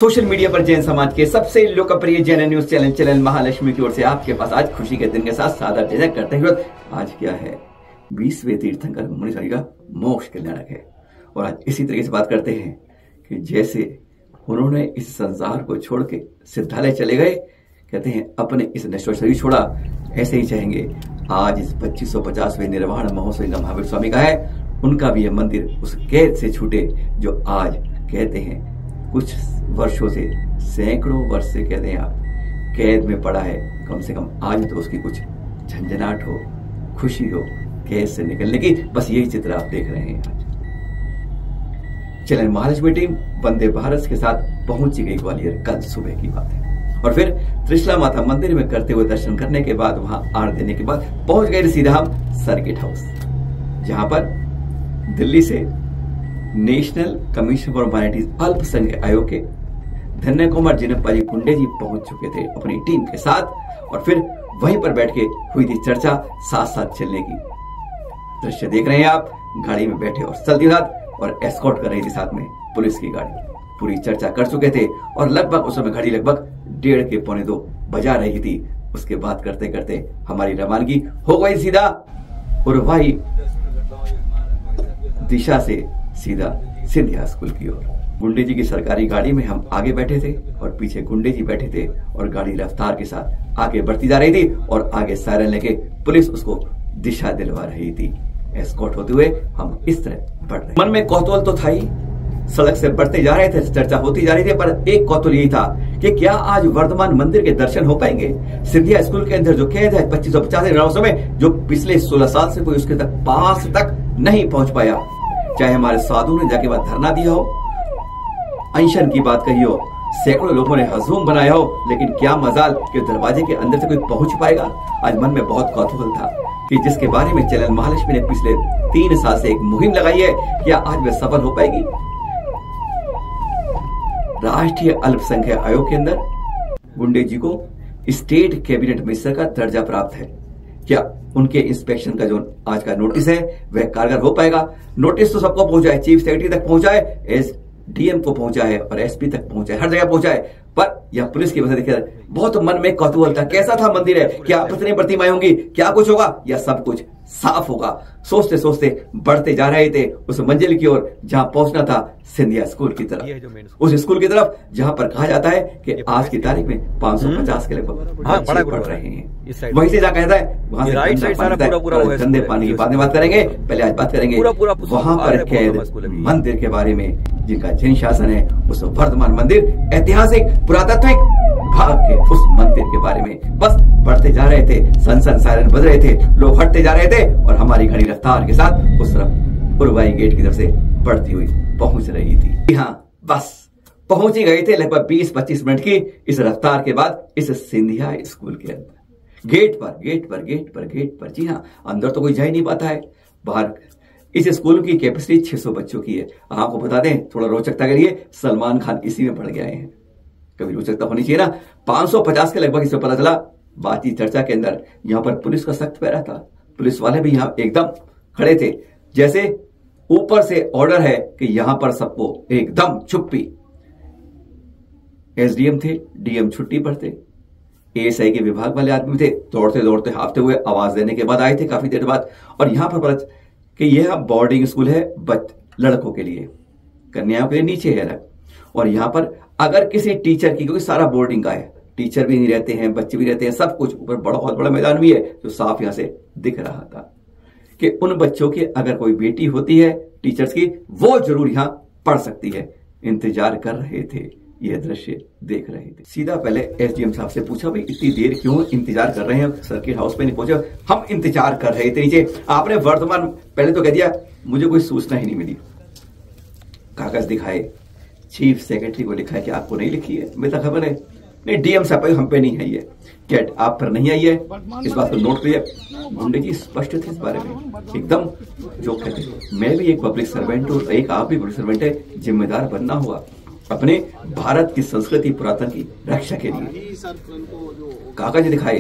Social media पर जैन समाज के सबसे लोकप्रिय जैन न्यूज चैनल महालक्ष्मी की ओर से आपके पास आज खुशी के दिन के साथ सादर जैन करते हैं। आज क्या है 20वें तीर्थंकर मुनि का मोक्ष कल्याणक है और आज इसी तरीके से बात करते हैं कि जैसे उन्होंने इस संसार को छोड़ के सिद्धालय चले गए, कहते हैं अपने इस नश्वर शरीर छोड़ा, ऐसे ही चाहेंगे आज इस 2550वें निर्वाण महोत्सव महावीर स्वामी का है, उनका भी यह मंदिर उस कैद से छूटे जो आज कहते हैं कुछ वर्षों से, सैकड़ों वर्ष से कहते हैं आप कैद में पड़ा है। कम से कम आज तो उसकी कुछ झंझनाहट हो, खुशी हो कैद से निकलने की, बस यही चित्र आप देख रहे हैं। आज चैनल महालक्ष्मी टीम वंदे भारत के साथ पहुंची गई ग्वालियर, कल सुबह की बात है, और फिर त्रिशला माता मंदिर में करते हुए दर्शन करने के बाद वहां आरती देने के बाद पहुंच गए सीधा हम सर्किट हाउस, जहां पर दिल्ली से नेशनल कमीशन फॉर माइनॉरिटीज अल्पसंख्यक आयोग के धन्य कुमार जिनप्पा जी गुंडे जी पहुंच चुके थे अपनी टीम के साथ, और फिर वहीं पर बैठ के हुई थी चर्चा साथ साथ चलने की। दृश्य देख रहे हैं आप, गाड़ी में बैठे और चलती साथ और एस्कॉर्ट कर रही थी साथ में पुलिस की गाड़ी। पूरी चर्चा कर चुके थे और लगभग उस समय घड़ी लगभग 1:30 के 1:45 बजा रही थी। उसके बाद करते करते हमारी रवानगी हो गई सीधा उर्वाई दिशा से सीधा सिंधिया स्कूल की ओर। गुंडे जी की सरकारी गाड़ी में हम आगे बैठे थे और पीछे गुंडे जी बैठे थे और गाड़ी रफ्तार के साथ आगे बढ़ती जा रही थी और आगे सायरन लेके पुलिस उसको दिशा दिलवा रही थी। एस्कॉर्ट होते हुए हम इस तरह बढ़ रहे। मन में कौतूहल तो था ही, सड़क से बढ़ते जा रहे थे, चर्चा होती जा रही थी, पर एक कौतूहल यही था कि क्या आज वर्धमान मंदिर के दर्शन हो पाएंगे। सिंधिया स्कूल के अंदर जो कैद है 2550 में, जो पिछले 16 साल से कोई उसके पास तक नहीं पहुंच पाया, चाहे हमारे साधु ने जाके बाद धरना दिया हो, अनशन की बात कही हो, सैकड़ों लोगों ने हजूम बनाया हो, लेकिन क्या मजाल कि दरवाजे के अंदर से कोई पहुंच पाएगा। आज मन में बहुत कौतूहल था कि जिसके बारे में चैनल महालक्ष्मी ने पिछले 3 साल से एक मुहिम लगाई है, क्या आज वह सफल हो पाएगी। राष्ट्रीय अल्पसंख्यक आयोग के अंदर गुंडे जी को स्टेट कैबिनेट मिनिस्टर का दर्जा प्राप्त है। क्या उनके इंस्पेक्शन का जो आज का नोटिस है वह कारगर हो पाएगा। नोटिस तो सबको पहुंचा है, चीफ सेक्रेटरी तक पहुंचा है, एसडीएम को पहुंचा है और एसपी तक पहुंचा है, हर जगह पहुंचा है, पर यह पुलिस की वजह से देखिए बहुत मन में कौतूहल था। कैसा था मंदिर है, क्या कितनी प्रतिमाएं होंगी, क्या कुछ होगा, या सब कुछ साफ होगा। सोचते सोचते बढ़ते जा रहे थे उस मंजिल की ओर जहां पहुंचना था सिंधिया स्कूल की तरफ, उस स्कूल की तरफ जहां पर कहा जाता है कि आज की तारीख में 550 के लगभग बच्चे पढ़ रहे हैं। वहीं से जहाँ कहता है वहां से गंदे पानी की बात करेंगे। पहले आज बात करेंगे वहां पर कैद मंदिर के बारे में, जिनका जैन शासन है, उस वर्धमान मंदिर ऐतिहासिक पुरातत्विक भाग के उस मंदिर के बारे में। बस बढ़ते जा रहे थे, सन सायरन बज रहे थे, लोग हटते जा रहे थे और हमारी घड़ी रफ्तार के साथ उस तरफ उर्वाई गेट की तरफ से बढ़ती हुई पहुंच रही थी। हाँ, बस पहुंच ही गए थे लगभग 20-25 मिनट की इस रफ्तार के बाद इस सिंधिया स्कूल के अंदर। गेट पर जी हाँ, अंदर तो कोई जा ही नहीं पाता है। बाहर इस स्कूल की कैपेसिटी 600 बच्चों की है। आपको बता दें थोड़ा रोचकता के लिए, सलमान खान इसी में पढ़ गए हैं। कभी रोचकता होनी चाहिए ना। 550 के लगभग इसमें पता चला। बातचीत चर्चा के अंदर यहाँ पर पुलिस का सख्त पहरा था। पुलिस वाले भी यहाँ एकदम खड़े थे, जैसे ऊपर से ऑर्डर है कि यहां पर सबको एकदम चुप्पी। एसडीएम थे, डीएम छुट्टी पर थे, एएसआई के विभाग वाले आदमी थे, दौड़ते दौड़ते हाफते हुए आवाज देने के बाद आए थे काफी देर बाद। और यहां पर पता कि यह बोर्डिंग स्कूल है लड़कों के लिए, कन्याओं के लिए नीचे है अलग। और यहां पर अगर किसी टीचर की, क्योंकि सारा बोर्डिंग का है, टीचर भी नहीं रहते हैं, बच्चे भी रहते हैं, सब कुछ, ऊपर बहुत बड़ा मैदान भी है जो साफ यहां से दिख रहा था कि उन बच्चों की अगर कोई बेटी होती है टीचर्स की, वो जरूर यहां पढ़ सकती है। इंतजार कर रहे थे, यह दृश्य देख रहे थे। सीधा पहले एसडीएम साहब से पूछा, भाई इतनी देर क्यों इंतजार कर रहे हैं, सर्किट हाउस पे नहीं पहुंचे। हम इंतजार कर रहे थे नीचे, आपने वर्तमान पहले तो कह दिया मुझे कोई सूचना ही नहीं मिली। कागज दिखाए, चीफ सेक्रेटरी को लिखा है कि आपको नहीं लिखी है, मुझे खबर है नहीं, डीएम साहब हम पे नहीं है, ये कैट आप पर नहीं आई है, इस बात को नोट करिए। गुंडे जी स्पष्ट थे इस बारे में एकदम, जो कहते मैं भी एक पब्लिक सर्वेंट हूं, एक आप भी पब्लिक सर्वेंट है, जिम्मेदार बनना हुआ अपने भारत की संस्कृति पुरातन की रक्षा के लिए। कागज दिखाए,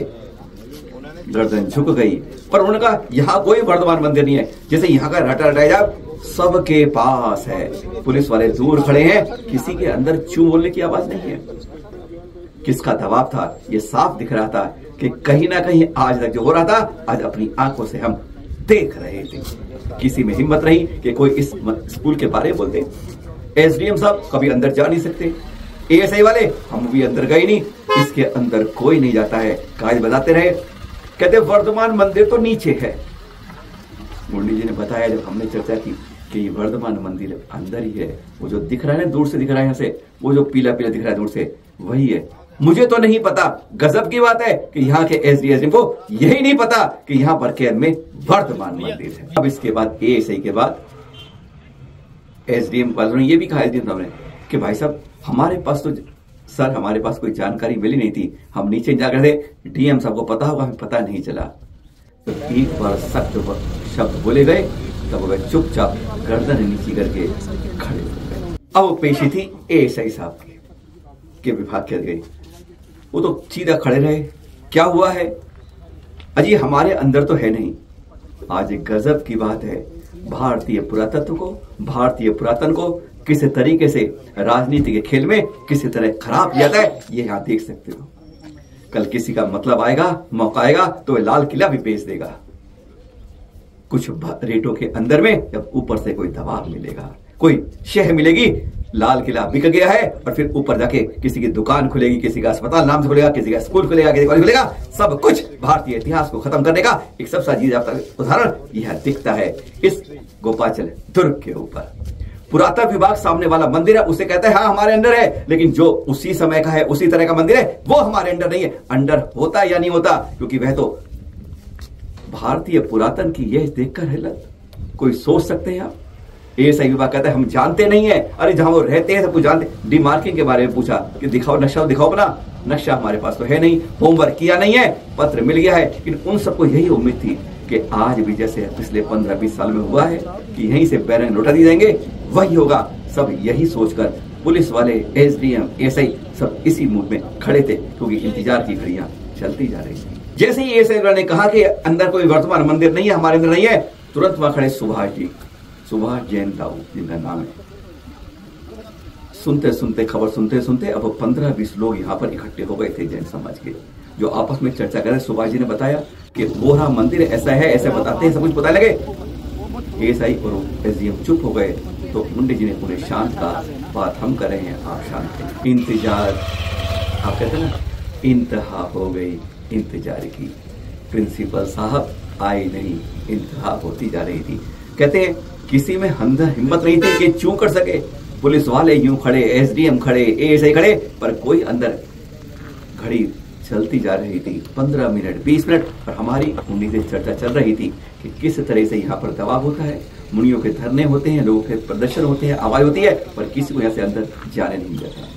गर्दन झुक गई, पर उन्होंने कहा यहाँ कोई वर्धमान मंदिर नहीं है, जैसे यहाँ का रटा रटाया जाए सबके पास है। पुलिस वाले दूर खड़े हैं, किसी के अंदर चू बोलने की आवाज नहीं है। किसका दबाव था ये साफ दिख रहा था कि कहीं ना कहीं आज तक जो हो रहा था आज अपनी आंखों से हम देख रहे थे। किसी में हिम्मत नहीं कि कोई इस स्कूल के बारे में बोलते। एसडीएम साहब कभी अंदर जा नहीं सकते, एएसआई वाले हम भी अंदर गए नहीं, इसके अंदर कोई नहीं जाता है। कागज बताते रहे, कहते वर्धमान मंदिर तो नीचे है। मुंडी जी ने बताया जब हमने चर्चा की कि ये वर्धमान मंदिर अंदर ही है। वो जो दिख रहा है ना, दूर से दिख रहा है, यहाँ से वो जो पीला पीला दिख रहा है दूर से, वही है। मुझे तो नहीं पता, गजब की बात है कि यहाँ के एसडीएम को यही नहीं पता कि यहाँ पर केयर में वर्धमान मंदिर है। अब इसके बाद एएसआई के बाद एसडीएम वालों ने ये भी कहा ने कि भाई साहब हमारे पास तो सर हमारे पास कोई जानकारी मिली नहीं थी, हम नीचे जा रहे थे, डीएम साहब को पता होगा, हमें पता नहीं चला। तो एक बार सख्त शब्द बोले गए, तब वह चुपचाप गर्दन नीचे करके खड़े हो गए। अब पेशी थी एएसआई साहब के विभाग के गई, वो तो सीधा खड़े रहे। क्या हुआ है अजी, हमारे अंदर तो है नहीं। आज एक गजब की बात है, भारतीय पुरातत्व को, भारतीय पुरातन को किस तरीके से राजनीति के खेल में किस तरह खराब किया जाता है, ये यहां देख सकते हो। कल किसी का मतलब आएगा, मौका आएगा तो वह लाल किला भी बेच देगा। कुछ रेटों के अंदर में जब ऊपर से कोई दबाव मिलेगा, कोई शह मिलेगी, लाल किला बिक गया है, और फिर ऊपर जाके किसी की दुकान खुलेगी, किसी का अस्पताल नाम से खुलेगा, किसी का स्कूल खुलेगा, किसी का खुलेगा, सब कुछ भारतीय इतिहास को खत्म करने का एक सबसे अजीब उदाहरण यह दिखता है इस गोपाचल दुर्ग के ऊपर। पुरातत्व विभाग सामने वाला मंदिर है, उसे कहता है हाँ हमारे अंडर है, लेकिन जो उसी समय का है, उसी तरह का मंदिर है, वो हमारे अंडर नहीं है। अंडर होता या नहीं होता, क्योंकि वह तो भारतीय पुरातन की यह देखकर है। कोई सोच सकते हैं आप? एएसआई विभाग कहता है हम जानते नहीं है। अरे जहां वो रहते हैं सब कुछ जानते। डिमार्किंग के बारे में पूछा कि दिखाओ नक्शा, दिखाओ अपना नक्शा, हमारे पास तो है नहीं, होमवर्क किया नहीं है, पत्र मिल गया है। लेकिन उन सबको यही उम्मीद थी कि आज भी जैसे पिछले 15-20 साल में हुआ है कि यहीं से बैरंग लौटा दिए जाएंगे, वही होगा। सब यही सोचकर पुलिस वाले, एसडीएम, एएसआई सब इसी मूड में खड़े थे, क्योंकि इंतजार की घड़ियां चलती जा रही थी। जैसे ही एएसआई ने कहा कि अंदर कोई वर्तमान मंदिर नहीं है, हमारे अंदर नहीं है, तुरंत वहां खड़े सुभाष जी, सुभाष जैन दाऊ जिनका नाम है। सुनते सुनते खबर सुनते सुनते अब 15-20 लोग यहाँ पर इकट्ठे हो गए थे जैन समाज के, जो आपस में चर्चा कर रहे। सुभाष जी ने बताया कि बोरा मंदिर ऐसा है, ऐसे बताते हैं, सब कुछ पता लगे। एएसआई और एसडीएम चुप हो गए, तो मुंडे जी ने उन्हें शांत कहा, बात हम कर रहे हैं, आप शांत हैं। इंतजार, आप कहते हैं ना, इंतहा हो गई इंतजार की। प्रिंसिपल साहब आए नहीं, इंतहा होती जा रही थी। कहते हैं किसी में हिम्मत नहीं थी कि चूं कर सके। पुलिस वाले यूं खड़े, एसडीएम खड़े, एएसआई खड़े, पर कोई अंदर। घड़ी चलती जा रही थी, 15 मिनट 20 मिनट, और हमारी उन्हीं से चर्चा चल रही थी कि किस तरह से यहाँ पर दबाव होता है, मुनियों के धरने होते हैं, लोगों के प्रदर्शन होते हैं, आवाज होती है, पर किसी को यहाँ से अंदर जाने नहीं देता।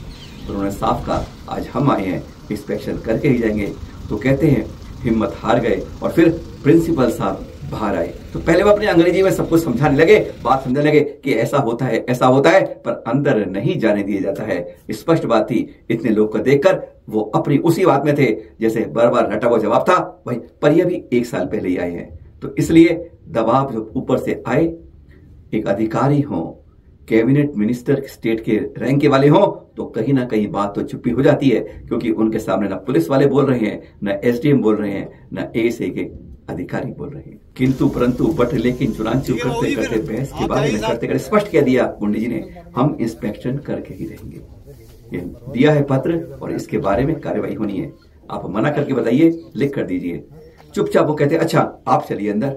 तो उन्होंने साफ कहा आज हम आए हैं, इंस्पेक्शन करके ही जाएंगे। तो कहते हैं हिम्मत हार गए, और फिर प्रिंसिपल साहब बाहर आए। तो पहले वो अपनी अंग्रेजी में सब कुछ समझाने लगे, बात समझाने लगे कि ऐसा होता है, ऐसा होता है, पर अंदर नहीं जाने दिया जाता है। स्पष्ट बात थी, इतने लोग को देखकर वो अपनी उसी बात में थे, जैसे बार बार रटा हुआ जवाब था वही। पर ये भी 1 साल पहले ही आए हैं, तो इसलिए दबाव जो ऊपर से आए, एक अधिकारी हो, कैबिनेट मिनिस्टर स्टेट के रैंक के वाले हों, तो कहीं ना कहीं बात तो चुप्पी हो जाती है, क्योंकि उनके सामने ना पुलिस वाले बोल रहे हैं, ना एसडीएम बोल रहे हैं, ना एएसआई के अधिकारी बोल रहे हैं। किंतु परंतु बट लेकिन चुनांचू करते करते बहस के बारे में करते करते स्पष्ट कह दिया मुंडे जी ने, हम इंस्पेक्शन करके ही रहेंगे। ये दिया है पत्र और इसके बारे में कार्यवाही होनी है, आप मना करके बताइए, लिख कर दीजिए। चुपचाप वो कहते अच्छा आप चलिए अंदर।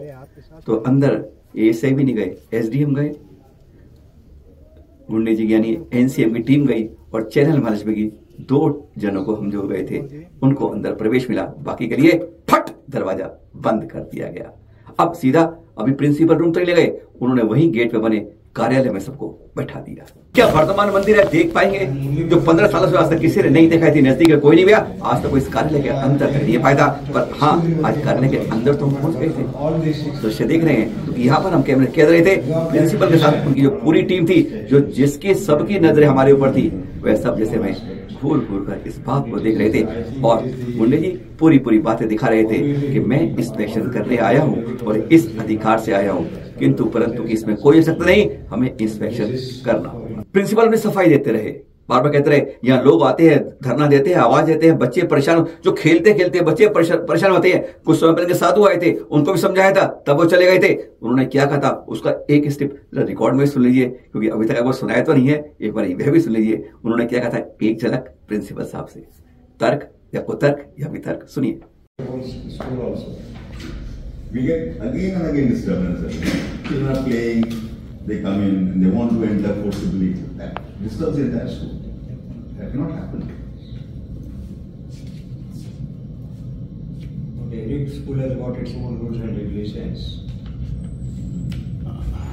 तो अंदर एएसआई भी नहीं गए, एसडीएम गए, मुंडे जी यानी एनसीएम की टीम गई, और चैनल मैनेजमेंट की 2 जनों को हम जो गए थे उनको अंदर प्रवेश मिला, बाकी के लिए फट दरवाजा बंद कर दिया गया। अब सीधा अभी प्रिंसिपल रूम तक ले गए, उन्होंने वहीं गेट पे बने कार्यालय में सबको बैठा दिया। क्या वर्तमान मंदिर है देख पाएंगे, जो 15 सालों से आज तक किसी ने नहीं देखा थी, नजदीक में कोई नहीं गया, आज तक इस कार्यालय के अंदर तक नहीं पाया था। पर हाँ, आज कार्यालय के अंदर तो हम पहुंच गए थे, दृश्य देख रहे हैं। तो यहाँ पर हम कैमरे कह रहे थे, प्रिंसिपल के साथ उनकी जो पूरी टीम थी, जो जिसकी सबकी नजरें हमारे ऊपर थी, वह सब जैसे मैं घूर घूर कर इस बात को देख रहे थे, और मुंडे जी पूरी बातें दिखा रहे थे कि मैं इंस्पेक्शन करने आया हूँ और इस अधिकार से आया हूँ किंतु परंतु कि इसमें कोई आवश्यकता नहीं, हमें इंस्पेक्शन करना होगा। प्रिंसिपल ने सफाई देते रहे, बार बार कहते रहे यहाँ लोग आते हैं, धरना देते हैं, आवाज देते हैं, बच्चे परेशान, जो खेलते खेलते बच्चे परेशान होते हैं। कुछ समय पहले साधु आए थे, उनको भी समझाया था, तब वो चले गए थे। उन्होंने क्या कहा था उसका एक स्टेप रिकॉर्ड में सुन लीजिए, क्योंकि अभी तक आपको सुनाया तो नहीं है, एक बार वह भी सुन लीजिए। उन्होंने क्या कहा था, एक झलक प्रिंसिपल साहब से, तर्क या कुतर्क या वितर्क, सुनिए। We get again and again disturbances. Children are playing, they come in and they want to enter forcibly. That disturbs the entire school. That cannot happen. Okay, every school has got its own rules and regulations.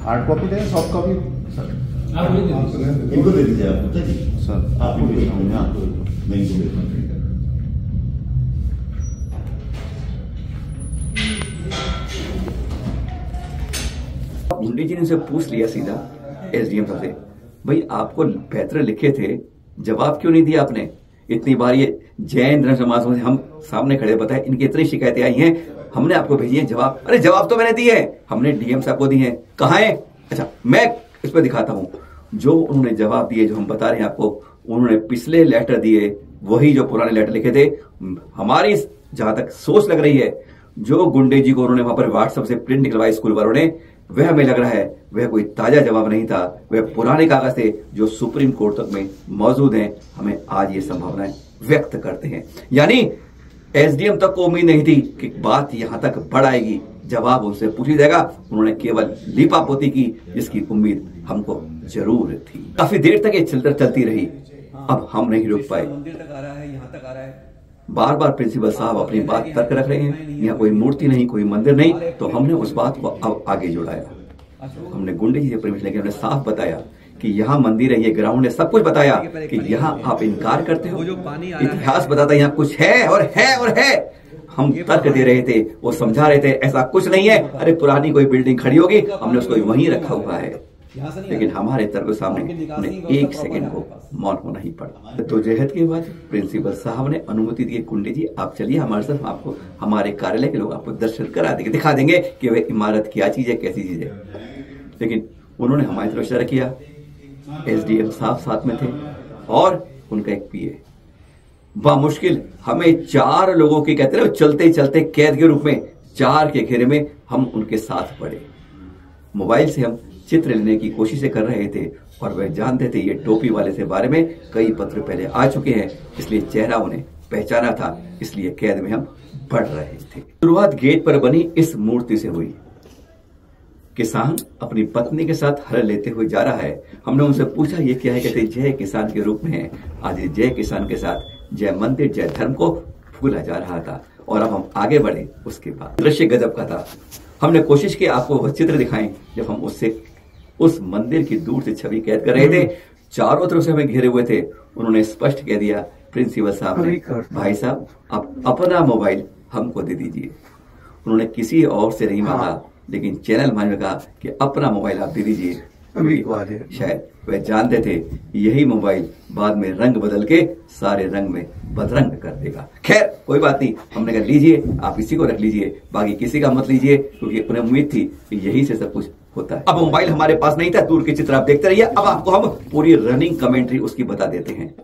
Hard copy there, soft copy, sir. इनको दे दीजिए आप, जी sir. आप इनको दे दीजिए, आपको मैं इनको दे दूँगा। गुंडे जी ने उनसे पूछ लिया सीधा एसडीएम साहब से, भाई आपको बेहतर लिखे थे, जवाब क्यों नहीं दिया आपने? इतनी बार ये जैन धर्म समाज में हम सामने खड़े बताए, इनकी इतनी शिकायतें आई हैं, हमने आपको भेजी है जवाब। अरे जवाब तो मैंने दिए हैं, हमने डीएम साहब को दिए हैं, कहाँ है? अच्छा मैं इस पर दिखाता हूँ जो उन्होंने जवाब दिए, जो हम बता रहे हैं आपको। उन्होंने पिछले लेटर दिए, वही जो पुराने लेटर लिखे थे। हमारी जहां तक सोच लग रही है, जो गुंडे जी को उन्होंने वहां पर व्हाट्सएप से प्रिंट निकलवाई स्कूल वालों ने, वह हमें लग रहा है वह कोई ताजा जवाब नहीं था, वह पुराने कागज थे जो सुप्रीम कोर्ट तक में मौजूद हैं। हमें आज ये संभावनाएं व्यक्त करते हैं, यानी एसडीएम तक को उम्मीद नहीं थी कि बात यहां तक बढ़ आएगी, जवाब उनसे पूछी जाएगा। उन्होंने केवल लीपापोती की, जिसकी उम्मीद हमको जरूर थी। काफी देर तक ये चलती रही, अब हम नहीं रुक पाए। मंदिर तक आ रहा है, यहाँ तक आ रहा है। बार बार प्रिंसिपल साहब अपनी बात तर्क रख रहे हैं, यहाँ कोई मूर्ति नहीं, कोई मंदिर नहीं, तो हमने उस बात को अब आगे जोड़ाया। हमने गुंडे जी से परमिशन लेके हमने साफ बताया कि यहाँ मंदिर है, ये ग्राउंड है, सब कुछ बताया कि यहाँ आप इनकार करते हो। इतिहास बताता है यहाँ कुछ है और है और है। हम तर्क दे रहे थे, वो समझा रहे थे ऐसा कुछ नहीं है, अरे पुरानी कोई बिल्डिंग खड़ी होगी, हमने उसको वहीं रखा हुआ है। लेकिन हमारे तर्क के सामने उन्हें एक सेकंड को मौन होना ही पड़ा। तो जहद के बाद प्रिंसिपल साहब ने अनुमति दी, गुंडे जी आप चलिए हमारे साथ, आपको हमारे कार्यालय के लोग आपको दर्शन करा देंगे, दिखा देंगे कि वह इमारत क्या चीज है, कैसी चीज है। लेकिन उन्होंने हमारी तरफ इशारा किया, एसडीएम साहब साथ में थे और उनका एक पीए। बामुश्किल हमें 4 लोगों की, कहते हैं चलते चलते कैद के रूप में 4 के घेरे में हम उनके साथ पड़े। मोबाइल से हम चित्र लेने की कोशिशें कर रहे थे और वह जानते थे ये टोपी वाले से बारे में कई पत्र पहले आ चुके हैं, इसलिए चेहरा उन्हें पहचाना था, इसलिए कैद में हम बढ़ रहे थे। शुरुआत गेट पर बनी इस मूर्ति से हुई। किसान अपनी पत्नी के साथ हल लेते हुए जा रहा है। हमने उनसे पूछा ये क्या है, कहते जय किसान के रूप में है। आज जय किसान के साथ जय मंदिर जय धर्म को भूला जा रहा था और अब हम आगे बढ़े। उसके बाद दृश्य गजब का था। हमने कोशिश की आपको वह चित्र दिखाएं जब हम उससे उस मंदिर की दूर से छवि कैद कर रहे थे। चारों तरफ से हमें घेरे हुए थे। उन्होंने स्पष्ट कह दिया प्रिंसिपल साहब ने, भाई साहब आप अपना मोबाइल हमको दे दीजिए। उन्होंने किसी और से नहीं मांगा, लेकिन चैनल माने कहा कि अपना मोबाइल आप दे दीजिए। शायद वह जानते थे यही मोबाइल बाद में रंग बदल के सारे रंग में बदरंग कर देगा। खैर कोई बात नहीं, हमने कहा लीजिए, आप इसी को रख लीजिए, बाकी किसी का मत लीजिए, क्योंकि उन्हें उम्मीद थी कि यही से सब कुछ होता है। अब मोबाइल हमारे पास नहीं था, दूर के चित्र आप देखते रहिए। अब आपको हम पूरी रनिंग कमेंट्री उसकी बता देते हैं।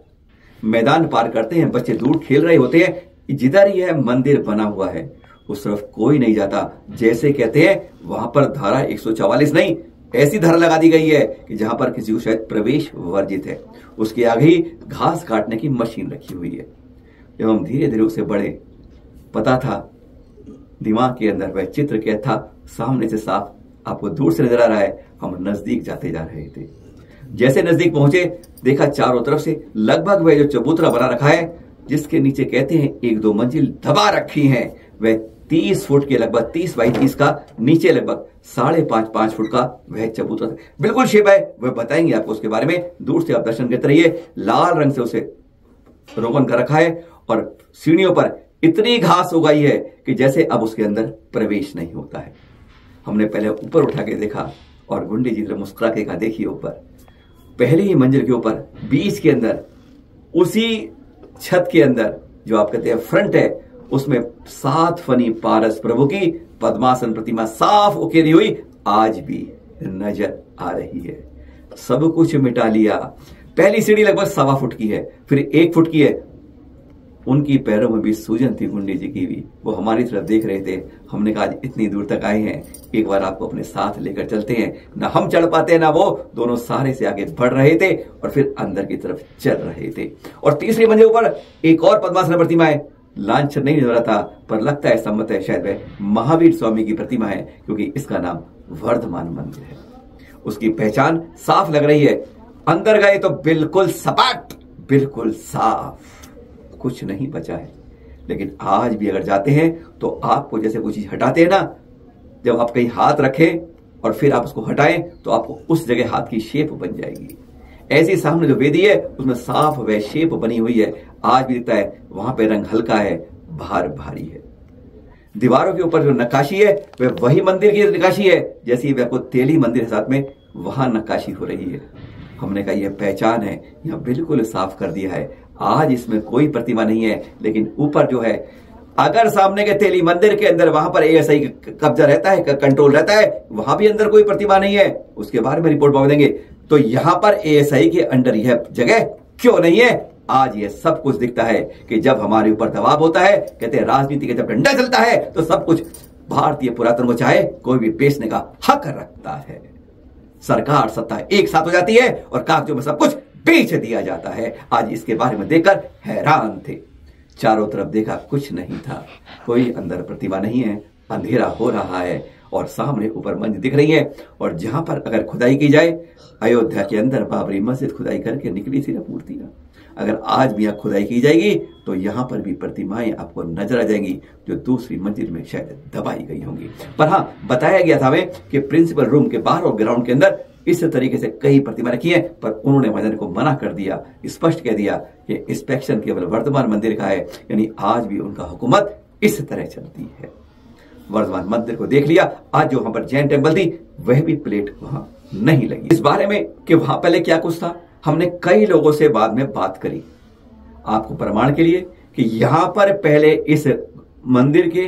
मैदान पार करते हैं, बच्चे दूर खेल रहे होते हैं, जिधर ही है मंदिर बना हुआ है उस तरफ कोई नहीं जाता। जैसे कहते हैं वहां पर धारा 144 नहीं, ऐसी धारा लगा दी गई है कि जहां पर किसी को शायद प्रवेश वर्जित है। उसके आगे ही घास काटने की मशीन रखी हुई है। जब हम धीरे धीरे उसे बढ़े, पता था दिमाग के अंदर वह चित्र क्या था, सामने से साफ आपको दूर से नजर आ रहा है। हम नजदीक जाते जा रहे थे। जैसे नजदीक पहुंचे, देखा चारों तरफ से लगभग वह जो चबूतरा बना रखा है, जिसके नीचे कहते हैं 1-2 मंजिल दबा रखी है, वह 30 फुट के लगभग 30 बाई 30 का, नीचे लगभग 5.5 फुट का वह चबूतरा बिल्कुल शेप है। वह बताएंगे आपको उसके बारे में। दूर से आप दर्शन करते रहिए। लाल रंग से उसे रोगन कर रखा है और सीढ़ियों पर इतनी घास उगाई है कि जैसे अब उसके अंदर प्रवेश नहीं होता है। हमने पहले ऊपर उठा के देखा और गुंडी जी मुस्कुरा के कहा देखिए ऊपर, पहले ही मंजिल के ऊपर बीच के अंदर उसी छत के अंदर जो आप कहते हैं फ्रंट है, उसमें 7 फनी पारस प्रभु की पद्मासन प्रतिमा साफ उकेरी हुई आज भी नजर आ रही है। सब कुछ मिटा लिया। पहली सीढ़ी लगभग 1.25 फुट की है, फिर 1 फुट की है। उनकी पैरों में भी सूजन थी गुंडे जी की भी। वो हमारी तरफ देख रहे थे। हमने कहा आज इतनी दूर तक आए हैं, एक बार आपको अपने साथ लेकर चलते हैं। ना हम चढ़ पाते ना वो, दोनों सारे से आगे बढ़ रहे थे और फिर अंदर की तरफ चल रहे थे। और तीसरी मंजिल ऊपर एक और पद्मासन प्रतिमा है। लांछन नहीं हो रहा था, पर लगता है सम्मत है, शायद वह महावीर स्वामी की प्रतिमा है, क्योंकि इसका नाम वर्धमान मंदिर है। उसकी पहचान साफ लग रही है। अंदर गए तो बिल्कुल सपाट, बिल्कुल साफ, कुछ नहीं बचा है। लेकिन आज भी अगर जाते हैं तो आपको जैसे कोई चीज हटाते हैं ना, जब आप कहीं हाथ रखें और फिर आप उसको हटाएं तो आपको उस जगह हाथ की शेप बन जाएगी। ऐसे सामने जो वेदी है उसमें साफ वह शेप बनी हुई है। आज भी दिखता है वहां पे रंग हल्का है, भार भारी है। दीवारों के ऊपर जो नक्काशी है वह वही मंदिर की नक्काशी है, जैसी वह को तेली मंदिर के साथ में वहां नक्काशी हो रही है। हमने कहा यह पहचान है, यहां बिल्कुल साफ कर दिया है। आज इसमें कोई प्रतिमा नहीं है, लेकिन ऊपर जो है, अगर सामने के तेली मंदिर के अंदर वहां पर एएसआई कब्जा रहता है, कंट्रोल रहता है, वहां भी अंदर कोई प्रतिमा नहीं है, उसके बारे में रिपोर्ट मांगेंगे। तो यहां पर एएसआई के अंडर यह जगह क्यों नहीं है? आज ये सब कुछ दिखता है कि जब हमारे ऊपर दबाव होता है, कहते हैं राजनीति का जब डंडा चलता है तो सब कुछ भारतीय पुरातन को चाहे कोई भी बेचने का हक रखता है। सरकार सत्ता एक साथ हो जाती है और कागजों में सब कुछ बेच दिया जाता है। आज इसके बारे में देखकर हैरान थे। चारों तरफ देखा, कुछ नहीं था, कोई अंदर प्रतिमा नहीं है। अंधेरा हो रहा है और सामने ऊपर मंदिर दिख रही है। और जहां पर अगर खुदाई की जाए, अयोध्या के अंदर बाबरी मस्जिद खुदाई करके निकली थी ना मूर्तियां, अगर आज भी यहां खुदाई की जाएगी तो यहां पर भी प्रतिमाएं आपको नजर आ जाएंगी, जो दूसरी मंजिल में शायद दबाई गई होंगी। पर हाँ, बताया गया था हमें कि प्रिंसिपल रूम के बाहर और ग्राउंड के अंदर इस तरीके से कई प्रतिमा रखी है, पर उन्होंने वजन को मना कर दिया, स्पष्ट कह दिया कि इंस्पेक्शन केवल वर्धमान मंदिर का है। यानी आज भी उनका हुकूमत इस तरह चलती है। वर्धमान मंदिर को देख लिया। आज जो वहां पर जैन टेम्पल थी वह भी प्लेट वहां नहीं लगी। इस बारे में कि वहां पहले क्या कुछ था, हमने कई लोगों से बाद में बात करी, आपको प्रमाण के लिए कि यहां पर पहले इस मंदिर के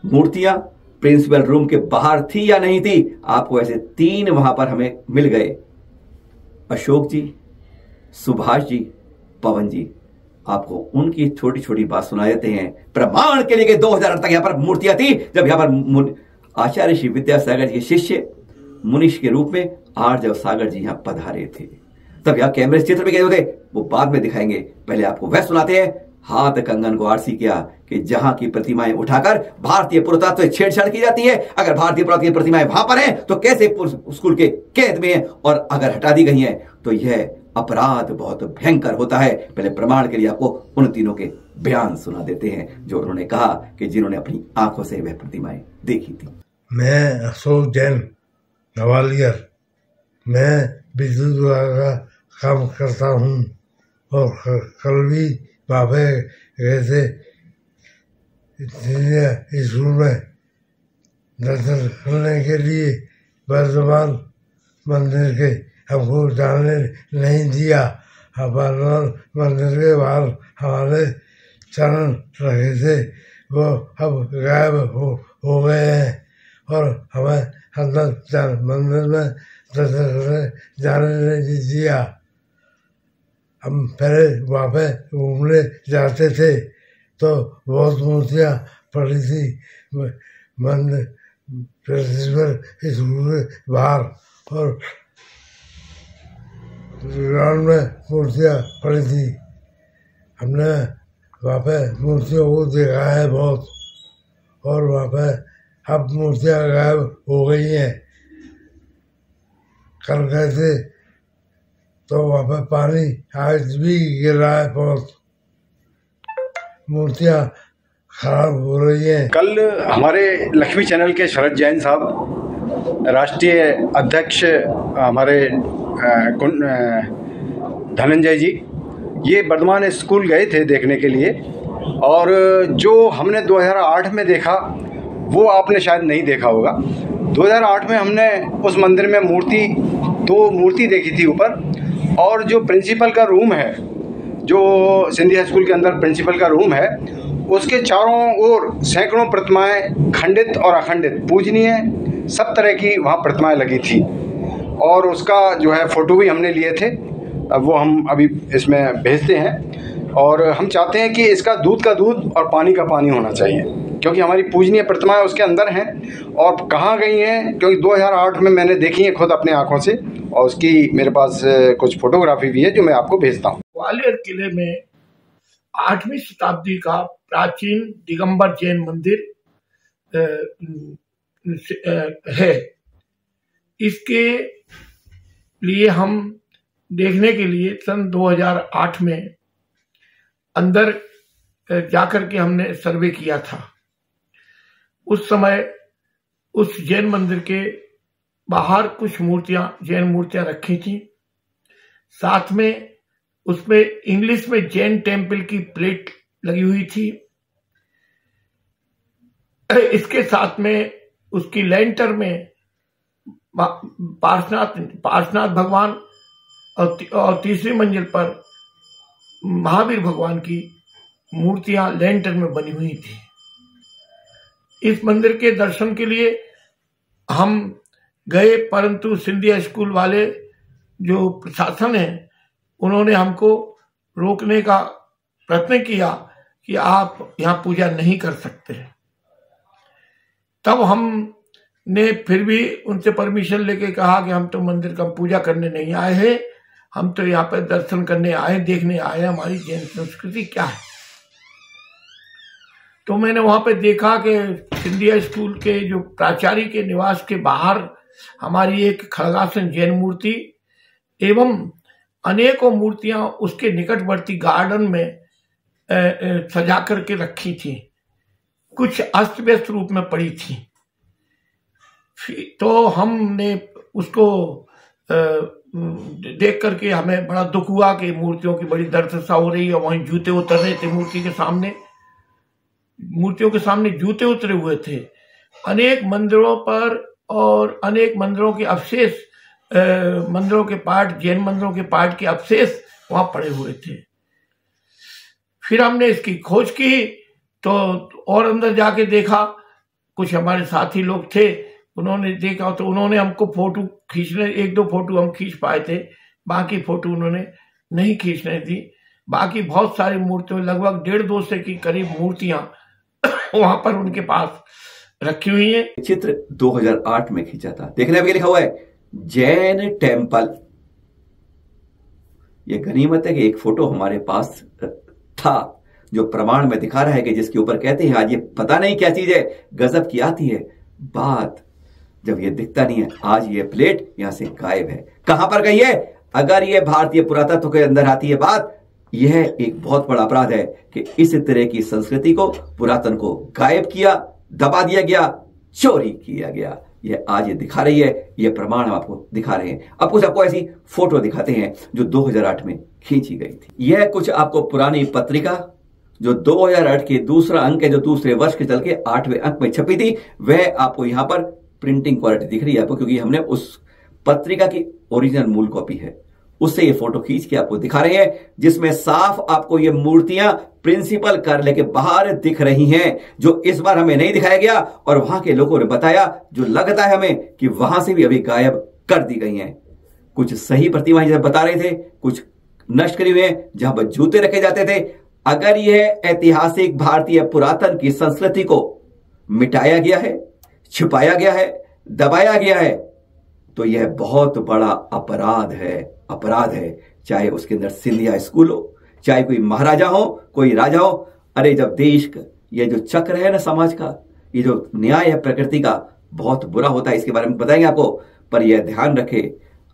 मूर्तियां प्रिंसिपल रूम के बाहर थी या नहीं थी। आपको ऐसे 3 वहां पर हमें मिल गए, अशोक जी, सुभाष जी, पवन जी। आपको उनकी छोटी छोटी बात सुना देते हैं प्रमाण के लिए कि 2008 तक यहां पर मूर्तियां थी, जब यहां पर आचार्य श्री विद्यासागर जी के शिष्य मुनीष के रूप में आर्जव सागर जी यहां पधारे थे। तब यहां कैमरे चित्र भी गए होते, वो बाद में दिखाएंगे। पहले आपको वह सुनाते हैं। हाथ कंगन को आरसी किया कि जहां की प्रतिमाएं उठाकर भारतीय पुरातत्व से छेड़छाड़ की जाती है। अगर भारतीय पुरातत्व की प्रतिमाएं वहां पर हैं तो कैसे स्कूल के कैद में हैं, और अगर हटा दी गई हैं तो यह अपराध बहुत भयंकर होता है। पहले प्रमाण के लिए आपको उन तीनों के बयान सुना देते हैं जो उन्होंने कहा कि जिन्होंने अपनी आंखों से वह प्रतिमाएं देखी थी। मैं अशोक जैन, ग्वालियर। मैं विद्युत विभाग का काम करता हूँ और कल भी बाबे गए थे स्कूल में दर्शन करने के लिए। वर्धमान मंदिर के हमको जाने नहीं दिया। वर्धमान मंदिर के बाहर हमारे चरण रखे थे, वो अब गायब हो गए हैं और हमें अंदर मंदिर में दर्शन करने जाने नहीं दिया। हम पहले वहाँ पे घूमने जाते थे तो बहुत मूर्तियाँ पड़ी थी मंदिर प्रिंसिपल स्कूल के बाहर, और ग्राउंड में मूर्तियाँ पड़ी थी। हमने वहाँ पे मूर्तियों को देखा है बहुत, और वहाँ पे अब मूर्तियाँ गायब हो गई हैं। कल गए थे तो वहाँ पे पानी आज भी गिर रहा है, बहुत मूर्तियाँ खराब हो रही हैं। कल हमारे लक्ष्मी चैनल के शरद जैन साहब, राष्ट्रीय अध्यक्ष हमारे धनंजय जी, ये वर्धमान स्कूल गए थे देखने के लिए, और जो हमने 2008 में देखा वो आपने शायद नहीं देखा होगा। 2008 में हमने उस मंदिर में दो मूर्ति देखी थी ऊपर, और जो प्रिंसिपल का रूम है, जो सिंधिया स्कूल के अंदर प्रिंसिपल का रूम है, उसके चारों ओर सैकड़ों प्रतिमाएं खंडित और अखंडित, पूजनीय सब तरह की वहाँ प्रतिमाएं लगी थी और उसका जो है फ़ोटो भी हमने लिए थे। अब वो हम अभी इसमें भेजते हैं और हम चाहते हैं कि इसका दूध का दूध और पानी का पानी होना चाहिए, क्योंकि हमारी पूजनीय प्रतिमाएं उसके अंदर हैं और कहाँ गई हैं, क्योंकि 2008 में मैंने देखी है खुद अपने आँखों से और उसकी मेरे पास कुछ फ़ोटोग्राफी भी है जो मैं आपको भेजता हूँ। ग्वालियर किले में 8वीं शताब्दी का प्राचीन दिगंबर जैन मंदिर है। इसके लिए हम देखने के लिए सन 2008 में अंदर जाकर के हमने सर्वे किया था। उस समय उस जैन मंदिर के बाहर कुछ मूर्तियां, जैन मूर्तियां रखी थी। साथ में उसमें इंग्लिश में जैन टेम्पल की प्लेट लगी हुई थी। इसके साथ में उसकी लेंटर में पार्श्वनाथ भगवान और तीसरी मंजिल पर महावीर भगवान की मूर्तियां लेंटर में बनी हुई थी। इस मंदिर के दर्शन के लिए हम गए, परंतु सिंधिया स्कूल वाले जो प्रशासन है उन्होंने हमको रोकने का प्रयत्न किया कि आप यहाँ पूजा नहीं कर सकते। तब हमने फिर भी उनसे परमिशन लेके कहा कि हम तो मंदिर का पूजा करने नहीं आए हैं, हम तो यहाँ पर दर्शन करने आए, देखने आए, हमारी जैन संस्कृति क्या है। तो मैंने वहां पे देखा कि सिंधिया स्कूल के जो प्राचार्य के निवास के बाहर हमारी एक खड़गासन जैन मूर्ति एवं अनेकों मूर्तियां उसके निकटवर्ती गार्डन में सजा करके रखी थी, कुछ अस्त व्यस्त रूप में पड़ी थी। तो हमने उसको देख करके हमें बड़ा दुख हुआ कि मूर्तियों की बड़ी दुर्दशा हो रही है। वहीं जूते उतर रहे थे मूर्तियों के सामने जूते उतरे हुए थे। अनेक मंदिरों पर और अनेक मंदिरों के अवशेष, मंदिरों के पार्ट, जैन मंदिरों के पार्ट के अवशेष वहां पड़े हुए थे। फिर हमने इसकी खोज की तो और अंदर जाके देखा, कुछ हमारे साथी लोग थे, उन्होंने देखा तो उन्होंने हमको फोटो खींचने, 1-2 फोटो हम खींच पाए थे, बाकी फोटो उन्होंने नहीं खींचने दी। बाकी बहुत सारी मूर्तियों, लगभग 150 की करीब मूर्तियां वहां पर उनके पास रखी हुई है। चित्र 2008 में खींचा था। देखने में लिखा हुआ है जैन टेम्पल। ये गनीमत है कि एक फोटो हमारे पास था जो प्रमाण में दिखा रहा है कि जिसके ऊपर कहते हैं आज ये पता नहीं क्या चीज है, गजब की आती है बात जब ये दिखता नहीं है। आज ये प्लेट यहां से गायब है, कहां पर गई है? अगर ये भारतीय पुरातत्व के अंदर आती है बात, यह एक बहुत बड़ा अपराध है कि इस तरह की संस्कृति को, पुरातन को गायब किया, दबा दिया गया, चोरी किया गया। यह आज ये दिखा रही है, ये प्रमाण हम आपको दिखा रहे हैं। अब कुछ आपको ऐसी फोटो दिखाते हैं जो 2008 में खींची गई थी। यह कुछ आपको पुरानी पत्रिका जो 2008 के दूसरा अंक है, जो दूसरे वर्ष के चल के 8वें अंक में छपी थी, वह आपको यहां पर प्रिंटिंग क्वालिटी दिख रही है आपको, क्योंकि हमने उस पत्रिका की ओरिजिनल मूल कॉपी है, उससे ये फोटो खींच के आपको दिखा रहे हैं, जिसमें साफ आपको ये मूर्तियां प्रिंसिपल कार्यालय के बाहर दिख रही हैं, जो इस बार हमें नहीं दिखाया गया और वहां के लोगों ने बताया, जो लगता है हमें कि वहां से भी अभी गायब कर दी गई हैं। कुछ सही प्रतिमाएं जब बता रहे थे, कुछ नष्ट करी हुई हैं जहां पर जूते रखे जाते थे। अगर यह ऐतिहासिक भारतीय पुरातन की संस्कृति को मिटाया गया है, छुपाया गया है, दबाया गया है, तो यह बहुत बड़ा अपराध है। चाहे उसके अंदर सिंधिया स्कूल हो, चाहे कोई महाराजा हो, कोई राजा हो। अरे जब देश का ये जो चक्र है ना समाज का, ये जो न्याय है प्रकृति का, बहुत बुरा होता है, इसके बारे में बताएंगे आपको। पर यह ध्यान रखे,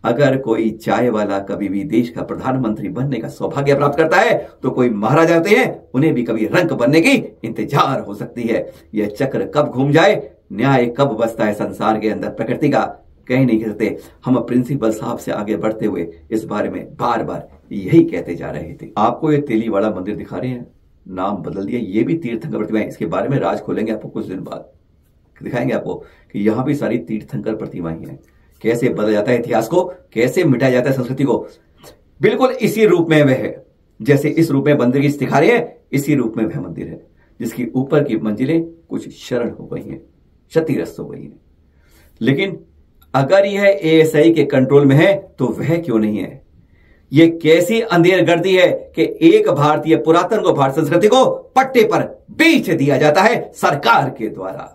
अगर कोई चाय वाला कभी भी देश का प्रधानमंत्री बनने का सौभाग्य प्राप्त करता है, तो कोई महाराजा होते हैं, उन्हें भी कभी रंक बनने की इंतजार हो सकती है। यह चक्र कब घूम जाए, न्याय कब बसता है संसार के अंदर, प्रकृति का कह नहीं सकते। हम प्रिंसिपल साहब से आगे बढ़ते हुए इस बारे में बार बार यही कहते जा रहे थे। आपको ये तेलीवाड़ा मंदिर दिखा रहे हैं, नाम बदल दिया, ये भी तीर्थंकर प्रतिमाएं। इसके बारे में राज खोलेंगे आपको कुछ दिन बाद, दिखाएंगे आपको कि यहां भी सारी तीर्थंकर प्रतिमाएं हैं। कैसे बदला जाता है इतिहास को, कैसे मिटाया जाता है संस्कृति को। बिल्कुल इसी रूप में वह है, जैसे इस रूप में मंदिर की दिखा रहे हैं, इसी रूप में वह मंदिर है, जिसकी ऊपर की मंजिलें कुछ शरण हो गई हैं, क्षतिग्रस्त हो गई हैं। लेकिन अगर यह एएसआई के कंट्रोल में है तो वह क्यों नहीं है? ये कैसी अंधेरगर्दी है कि एक भारतीय पुरातन को, भारतीय संस्कृति को पट्टे पर बेच दिया जाता है सरकार के द्वारा।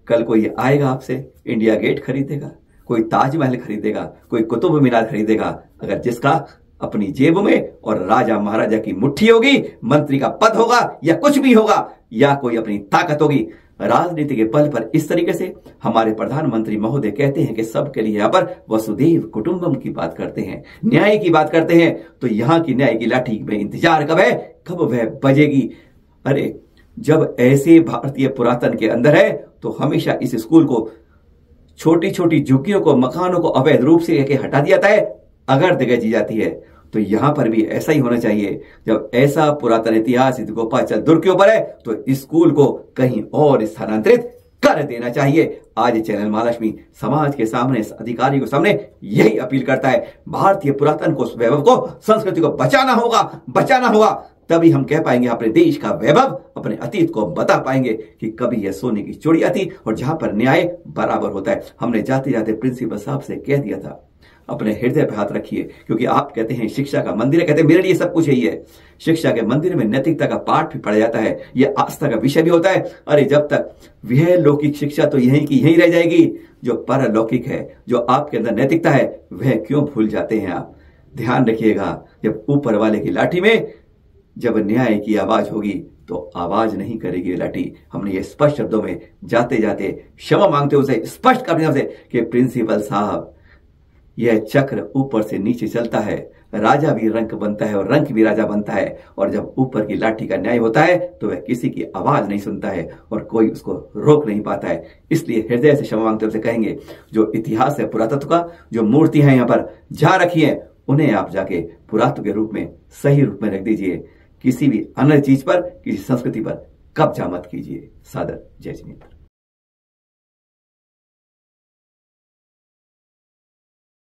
कल कोई आएगा आपसे इंडिया गेट खरीदेगा, कोई ताजमहल खरीदेगा, कोई कुतुब मीनार खरीदेगा, अगर जिसका अपनी जेब में और राजा महाराजा की मुट्ठी होगी, मंत्री का पद होगा या कुछ भी होगा, या कोई अपनी ताकत होगी। राजनीति के बल पर इस तरीके से हमारे प्रधानमंत्री महोदय कहते हैं कि सबके लिए यहां पर वसुधैव कुटुंबम की बात करते हैं, न्याय की बात करते हैं। तो यहां की न्याय की लाठी में इंतजार कब है, कब वह बजेगी? अरे जब ऐसे भारतीय पुरातन के अंदर है तो हमेशा इस स्कूल को छोटी छोटी झुग्गियों को, मकानों को अवैध रूप से हटा दिया जाता है, अगर जगह दी जाती है। तो यहां पर भी ऐसा ही होना चाहिए। जब ऐसा पुरातन इतिहास गोपालचल दुर्ग के ऊपर है तो स्कूल को कहीं और स्थानांतरित कर देना चाहिए। आज चैनल महालक्ष्मी समाज के सामने, इस अधिकारी के सामने यही अपील करता है। भारतीय पुरातन को, वैभव को, संस्कृति को बचाना होगा, बचाना होगा। तभी हम कह पाएंगे अपने देश का वैभव, अपने अतीत को बता पाएंगे कि कभी यह सोने की चिड़िया थी और जहां पर न्याय बराबर होता है। हमने जाते जाते प्रिंसिपल साहब से कह दिया था, अपने हृदय पे हाथ रखिए, क्योंकि आप कहते हैं शिक्षा का मंदिर है, कहते हैं मेरे लिए सब कुछ यही है। शिक्षा के मंदिर में नैतिकता का पाठ भी पढ़ा जाता है, यह आस्था का विषय भी होता है। अरे जब तक वह लौकिक शिक्षा तो यहीं की यहीं रह जाएगी, जो परलौकिक है, जो आपके अंदर नैतिकता है, वह क्यों भूल जाते हैं आप? ध्यान रखिएगा, जब ऊपर वाले की लाठी में जब न्याय की आवाज होगी तो आवाज नहीं करेगी लाठी। हमने ये स्पष्ट शब्दों में जाते जाते क्षमा मांगते उसे स्पष्ट करने से कि प्रिंसिपल साहब, यह चक्र ऊपर से नीचे चलता है, राजा भी रंक बनता है और रंक भी राजा बनता है। और जब ऊपर की लाठी का न्याय होता है तो वह किसी की आवाज नहीं सुनता है और कोई उसको रोक नहीं पाता है। इसलिए हृदय से क्षमा मांगते हुए कहेंगे, जो इतिहास है पुरातत्व का, जो मूर्तियां यहाँ पर जा रखी है, उन्हें आप जाके पुरातत्व के रूप में, सही रूप में रख दीजिए। किसी भी अन्य चीज पर, किसी संस्कृति पर कब्जा मत कीजिए। सादर जय जिनेन्द्र।